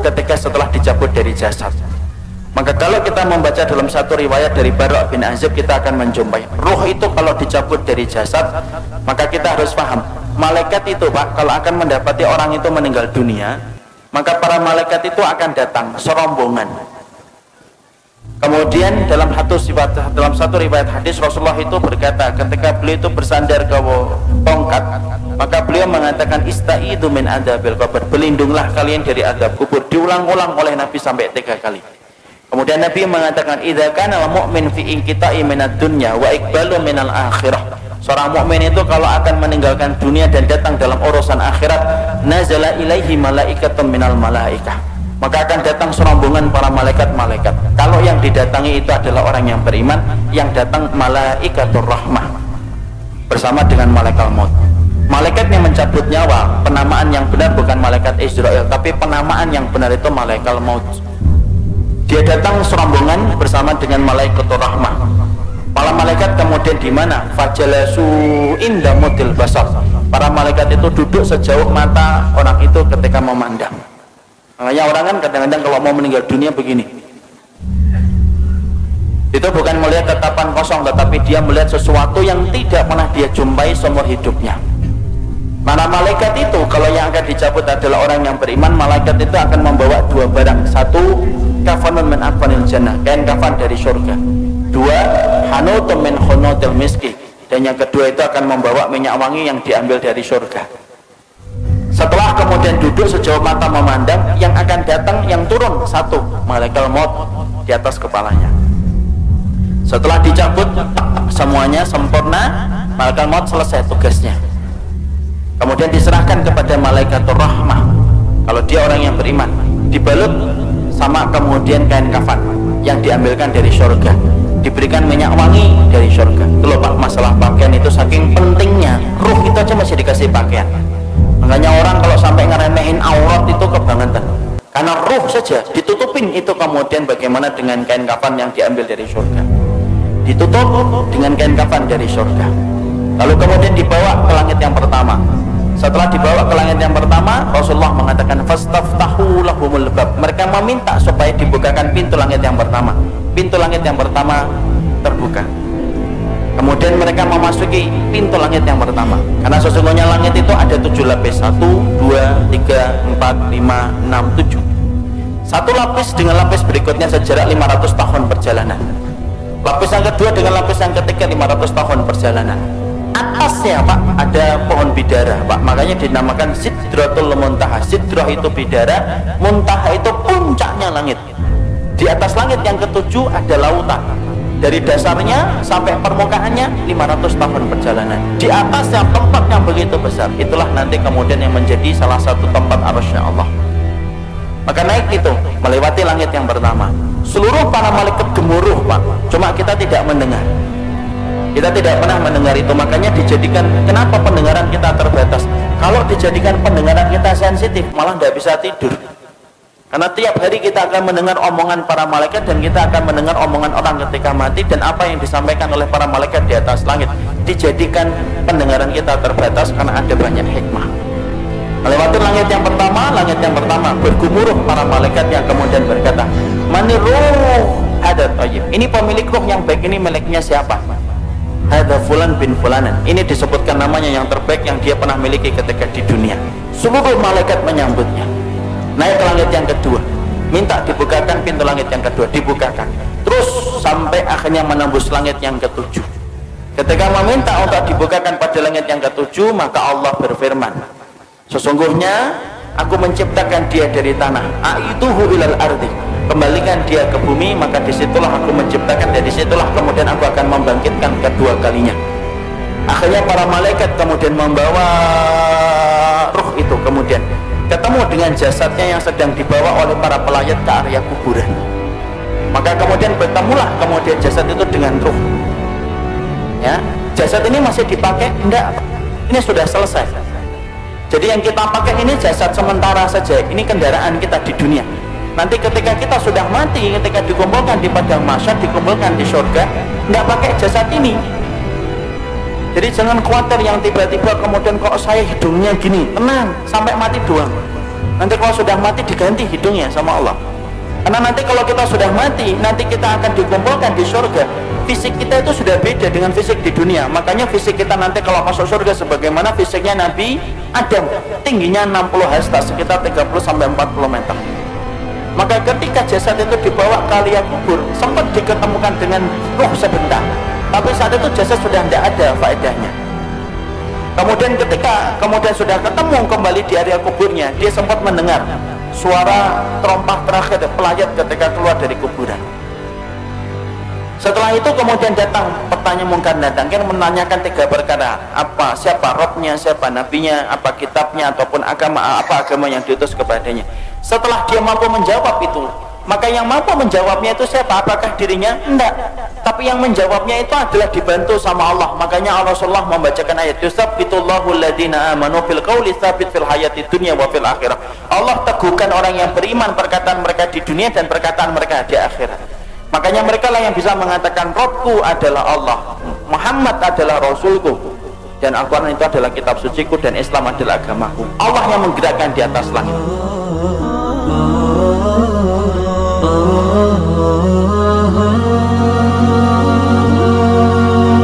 ketika setelah dicabut dari jasad. Maka kalau kita membaca dalam satu riwayat dari Bara' bin Azib, kita akan menjumpai ruh itu kalau dicabut dari jasad, maka kita harus paham, malaikat itu Pak, kalau akan mendapati orang itu meninggal dunia, maka para malaikat itu akan datang serombongan. Kemudian dalam satu riwayat hadis, Rasulullah itu berkata ketika beliau itu bersandar ke tongkat, maka beliau mengatakan istaidu min adzabil qabr, berlindunglah kalian dari azab kubur. Diulang-ulang oleh Nabi sampai 3 kali. Kemudian Nabi mengatakan idza kana al-mu'min fi inqita'i minad dunya wa iqbalu minal akhirah. Seorang mukmin itu kalau akan meninggalkan dunia dan datang dalam urusan akhirat, nazala ilaihi malaikatun minal malaikah, maka akan datang serombongan para malaikat-malaikat. Kalau yang didatangi itu adalah orang yang beriman, yang datang malaikatur rahmah bersama dengan malaikat maut. Malaikat yang mencabut nyawa, penamaan yang benar bukan malaikat Israel, tapi penamaan yang benar itu malaikat maut. Dia datang serombongan bersama dengan malaikatur rahmah. Para malaikat kemudian di mana? Fajalasu inda mudil basar. Para malaikat itu duduk sejauh mata orang itu ketika memandang. Makanya orang kan kadang-kadang kalau mau meninggal dunia begini, itu bukan melihat tatapan kosong, tetapi dia melihat sesuatu yang tidak pernah dia jumpai seumur hidupnya. Mana malaikat itu kalau yang akan dicabut adalah orang yang beriman, malaikat itu akan membawa 2 barang. 1, kafanun min akfanil jannah, kain kafan dari surga. 2, hanutun min khunutil miski, dan yang kedua itu akan membawa minyak wangi yang diambil dari surga. Setelah kemudian duduk sejauh mata memandang, yang akan datang, yang turun 1, malaikat maut di atas kepalanya. Setelah dicabut semuanya sempurna, malaikat maut selesai tugasnya. Kemudian diserahkan kepada malaikatur rahmah. Kalau dia orang yang beriman, dibalut sama kemudian kain kafan yang diambilkan dari surga, diberikan minyak wangi dari surga. Itu loh Pak, masalah pakaian itu saking pentingnya. Ruh itu aja masih dikasih pakaian. Makanya orang kalau sampai ngeremehin aurat itu kebangetan, karena ruh saja ditutupin. Itu kemudian bagaimana dengan kain kafan yang diambil dari surga, ditutup dengan kain kafan dari surga. Lalu kemudian dibawa ke langit yang pertama. Setelah dibawa ke langit yang pertama, Rasulullah mengatakan fastaftahu lahumul bab. Mereka meminta supaya dibukakan pintu langit yang pertama. Pintu langit yang pertama terbuka. Kemudian mereka memasuki pintu langit yang pertama. Karena sesungguhnya langit itu ada 7 lapis. 1, 2, 3, 4, 5, 6, 7. Satu lapis dengan lapis berikutnya sejarak 500 tahun perjalanan. Lapis yang kedua dengan lapis yang ketiga 500 tahun perjalanan. Atasnya Pak ada pohon bidara Pak, makanya dinamakan Sidratul Muntaha. Sidrah itu bidara, Muntaha itu puncaknya langit. Di atas langit yang ketujuh ada lautan. Dari dasarnya sampai permukaannya 500 tahun perjalanan. Di atasnya tempat yang begitu besar. Itulah nanti kemudian yang menjadi salah satu tempat arasy Allah. Maka naik itu melewati langit yang pertama. Seluruh para malaikat gemuruh Pak, cuma kita tidak mendengar. Kita tidak pernah mendengar itu. Makanya dijadikan, kenapa pendengaran kita terbatas? Kalau dijadikan pendengaran kita sensitif, malah tidak bisa tidur. Karena tiap hari kita akan mendengar omongan para malaikat, dan kita akan mendengar omongan orang ketika mati, dan apa yang disampaikan oleh para malaikat di atas langit. Dijadikan pendengaran kita terbatas karena ada banyak hikmah. Melewati langit yang pertama bergumuruh para malaikat yang kemudian berkata, "Manir ruh hadat tayyib." Ini pemilik ruh yang baik, ini miliknya siapa? Hadza fulan bin fulanan. Ini disebutkan namanya yang terbaik yang dia pernah miliki ketika di dunia. Seluruh malaikat menyambutnya. Naik ke langit yang kedua, minta dibukakan pintu langit yang kedua, dibukakan. Terus sampai akhirnya menembus langit yang ketujuh. Ketika meminta untuk dibukakan pada langit yang ketujuh, maka Allah berfirman, sesungguhnya aku menciptakan dia dari tanah, aiduhu ilal ardi, kembalikan dia ke bumi, maka disitulah aku menciptakan, dan disitulah kemudian aku akan membangkitkan kedua kalinya. Akhirnya para malaikat kemudian membawa ruh itu, kemudian ketemu dengan jasadnya yang sedang dibawa oleh para pelayat ke area kuburan. Maka kemudian bertemulah kemudian jasad itu dengan ruh. Ya, jasad ini masih dipakai? Enggak, ini sudah selesai. Jadi yang kita pakai ini jasad sementara saja, ini kendaraan kita di dunia. Nanti ketika kita sudah mati, ketika dikumpulkan di padang mahsyar, dikumpulkan di surga, tidak pakai jasad ini. Jadi jangan khawatir yang tiba-tiba kemudian kok saya hidungnya gini. Tenang, sampai mati doang. Nanti kalau sudah mati diganti hidungnya sama Allah. Karena nanti kalau kita sudah mati, nanti kita akan dikumpulkan di surga. Fisik kita itu sudah beda dengan fisik di dunia. Makanya fisik kita nanti kalau masuk surga sebagaimana fisiknya Nabi Adam, tingginya 60 hasta, sekitar 30-40 meter. Maka ketika jasad itu dibawa ke liang kubur, sempat diketemukan dengan ruh sebentar, tapi saat itu jasad sudah tidak ada faedahnya. Kemudian kemudian sudah ketemu kembali di area kuburnya, dia sempat mendengar suara terompah terakhir pelayat ketika keluar dari kuburan. Setelah itu kemudian datang pertanyaan Mungkar Nakir menanyakan 3 perkara. Siapa Robnya, siapa nabinya, apa kitabnya, ataupun apa agama yang diutus kepadanya. Setelah dia mampu menjawab itu, maka yang mampu menjawabnya itu siapa? Apakah dirinya? Enggak. Tapi yang menjawabnya itu adalah dibantu sama Allah. Makanya Rasulullah membacakan ayat yusabbitullahu alladhina amanu fil qawli tsabit fil hayati dunya wa fil akhirah. Allah teguhkan orang yang beriman perkataan mereka di dunia dan perkataan mereka di akhirat. Makanya mereka lah yang bisa mengatakan Robku adalah Allah, Muhammad adalah Rasulku, dan Al-Quran itu adalah kitab suciku, dan Islam adalah agamaku. Allah yang menggerakkan di atas langit.